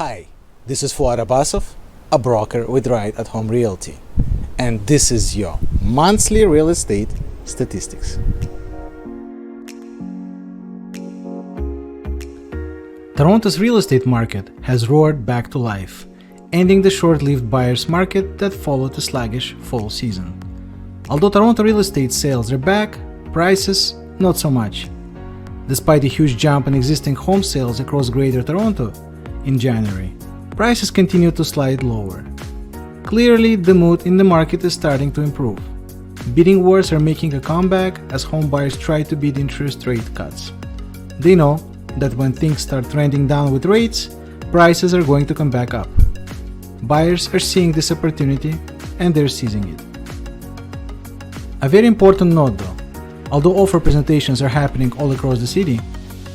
Hi, this is FUAD ABASOV, a broker with Right at Home Realty, and this is your monthly real estate statistics. Toronto's real estate market has roared back to life, ending the short-lived buyer's market that followed the sluggish fall season. Although Toronto real estate sales are back, prices not so much. Despite a huge jump in existing home sales across Greater Toronto in January, prices continue to slide lower. Clearly, the mood in the market is starting to improve. Bidding wars are making a comeback as home buyers try to beat interest rate cuts. They know that when things start trending down with rates, prices are going to come back up. Buyers are seeing this opportunity and they're seizing it. A very important note though, although offer presentations are happening all across the city,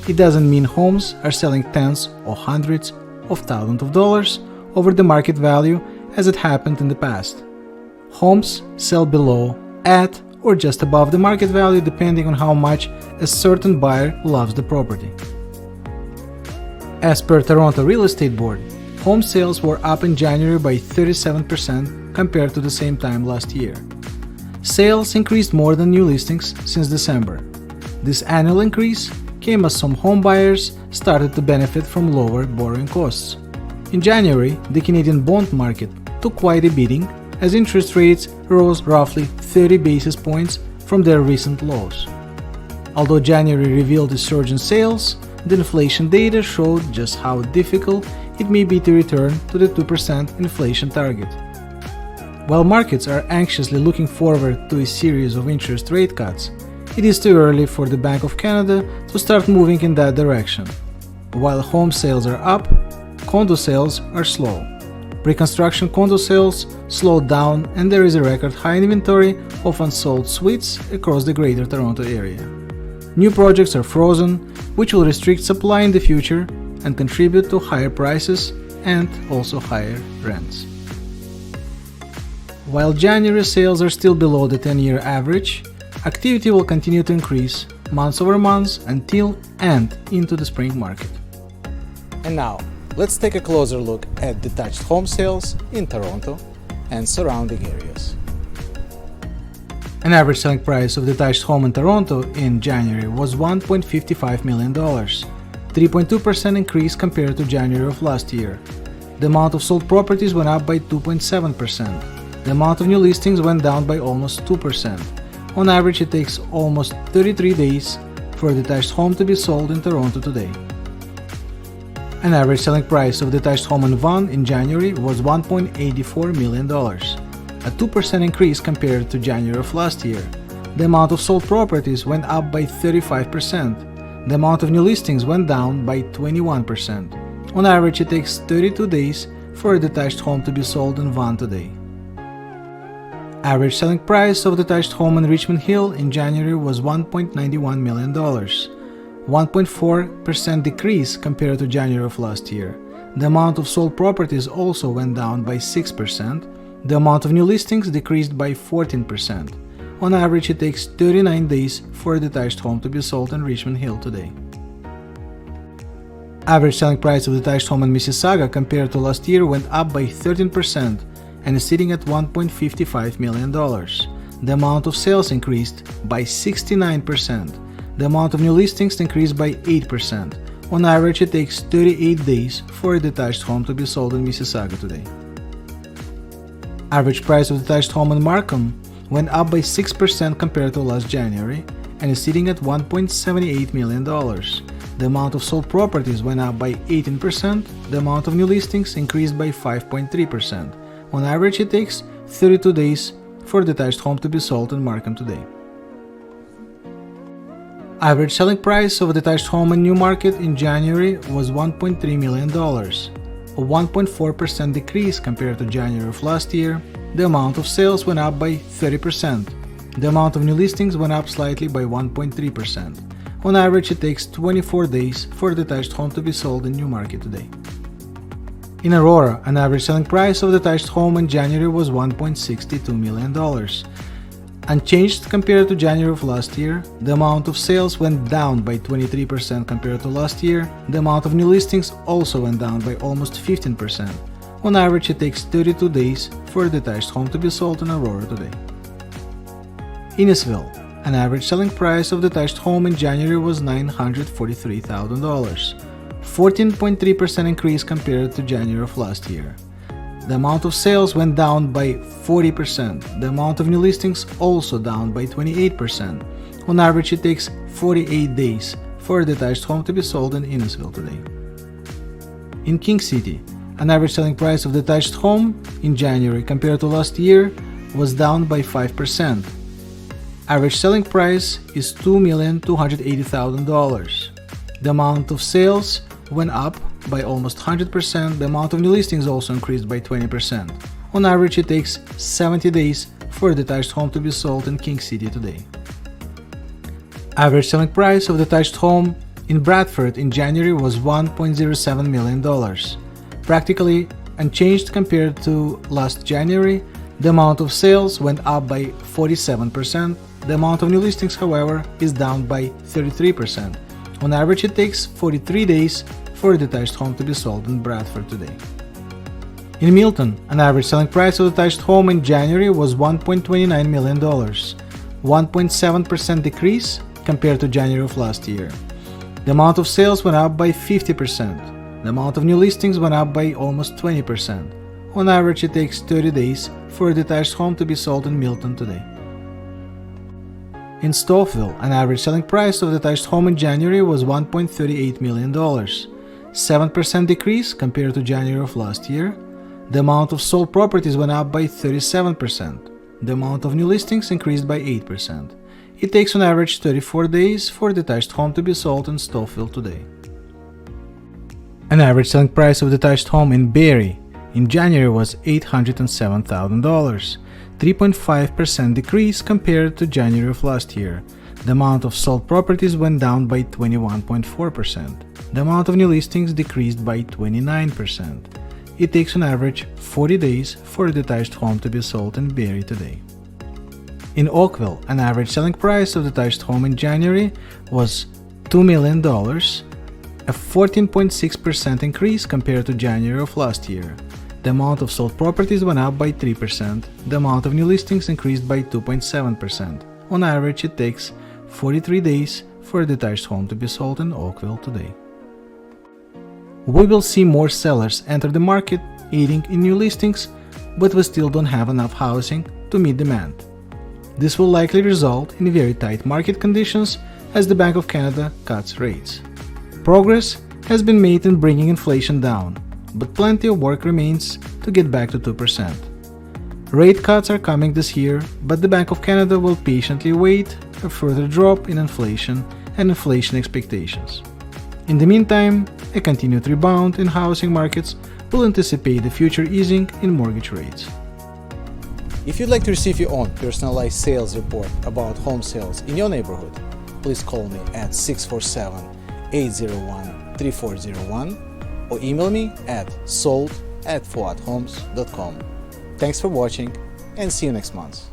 it doesn't mean homes are selling tens or hundreds of thousands of dollars over the market value as it happened in the past. Homes sell below, at, or just above the market value depending on how much a certain buyer loves the property. As per Toronto Real Estate Board, home sales were up in January by 37% compared to the same time last year. Sales increased more than new listings since December. This annual increase came as some home buyers started to benefit from lower borrowing costs. In January, the Canadian bond market took quite a beating as interest rates rose roughly 30 basis points from their recent lows. Although January revealed a surge in sales, the inflation data showed just how difficult it may be to return to the 2% inflation target. While markets are anxiously looking forward to a series of interest rate cuts, it is too early for the Bank of Canada to start moving in that direction. While home sales are up, condo sales are slow. Pre-construction condo sales slowed down and there is a record high inventory of unsold suites across the Greater Toronto area. New projects are frozen, which will restrict supply in the future and contribute to higher prices and also higher rents. While January sales are still below the 10-year average, activity will continue to increase month over month until and into the spring market. And now, let's take a closer look at detached home sales in Toronto and surrounding areas. An average selling price of detached home in Toronto in January was $1.55 million, 3.2% increase compared to January of last year. The amount of sold properties went up by 2.7%. The amount of new listings went down by almost 2%. On average, it takes almost 33 days for a detached home to be sold in Toronto today. An average selling price of a detached home in Vaughan in January was $1.84 million, a 2% increase compared to January of last year. The amount of sold properties went up by 35%. The amount of new listings went down by 21%. On average, it takes 32 days for a detached home to be sold in Vaughan today. Average selling price of a detached home in Richmond Hill in January was $1.91 million, 1.4% decrease compared to January of last year. The amount of sold properties also went down by 6%. The amount of new listings decreased by 14%. On average, it takes 39 days for a detached home to be sold in Richmond Hill today. Average selling price of a detached home in Mississauga compared to last year went up by 13% and is sitting at $1.55 million. The amount of sales increased by 69%. The amount of new listings increased by 8%. On average, it takes 38 days for a detached home to be sold in Mississauga today. Average price of a detached home in Markham went up by 6% compared to last January and is sitting at $1.78 million. The amount of sold properties went up by 18%. The amount of new listings increased by 5.3%. On average, it takes 32 days for a detached home to be sold in Markham today. Average selling price of a detached home in Newmarket in January was $1.3 million, a 1.4% decrease compared to January of last year. The amount of sales went up by 30%. The amount of new listings went up slightly by 1.3%. On average, it takes 24 days for a detached home to be sold in Newmarket today. In Aurora, an average selling price of a detached home in January was $1.62 million, Unchanged compared to January of last year, the amount of sales went down by 23% compared to last year. The amount of new listings also went down by almost 15%. On average, it takes 32 days for a detached home to be sold in Aurora today. Innisfil, an average selling price of detached home in January was $943,000, 14.3% increase compared to January of last year. The amount of sales went down by 40%. The amount of new listings also down by 28%. On average, it takes 48 days for a detached home to be sold in Innisfil today. In King City, an average selling price of detached home in January compared to last year was down by 5%. Average selling price is $2,280,000. The amount of sales went up by almost 100%. The amount of new listings also increased by 20%. On average, it takes 70 days for a detached home to be sold in King City today. Average selling price of detached home in Bradford in January was $1.07 million, practically unchanged compared to last January. The amount of sales went up by 47%. The amount of new listings, however, is down by 33%. On average, it takes 43 days for a detached home to be sold in Bradford today. In Milton, an average selling price of a detached home in January was $1.29 million, 1.7% decrease compared to January of last year. The amount of sales went up by 50%. The amount of new listings went up by almost 20%. On average, it takes 30 days for a detached home to be sold in Milton today. In Stoufville, an average selling price of a detached home in January was $1.38 million, 7% decrease compared to January of last year. The amount of sold properties went up by 37%. The amount of new listings increased by 8%. It takes on average 34 days for a detached home to be sold in Stoufville today. An average selling price of a detached home in Barrie in January was $807,000, 3.5% decrease compared to January of last year. The amount of sold properties went down by 21.4%. The amount of new listings decreased by 29%. It takes on average 40 days for a detached home to be sold in Barrie today. In Oakville, an average selling price of a detached home in January was $2 million, a 14.6% increase compared to January of last year. The amount of sold properties went up by 3%. The amount of new listings increased by 2.7%. On average, it takes 43 days for a detached home to be sold in Oakville today. We will see more sellers enter the market, aiding in new listings, but we still don't have enough housing to meet demand. This will likely result in very tight market conditions as the Bank of Canada cuts rates. Progress has been made in bringing inflation down, but plenty of work remains to get back to 2%. Rate cuts are coming this year, but the Bank of Canada will patiently wait a further drop in inflation and inflation expectations. In the meantime, a continued rebound in housing markets will anticipate the future easing in mortgage rates. If you'd like to receive your own personalized sales report about home sales in your neighborhood, please call me at 647-801-3401 or email me at sold@fuadhomes.com. Thanks for watching and see you next month.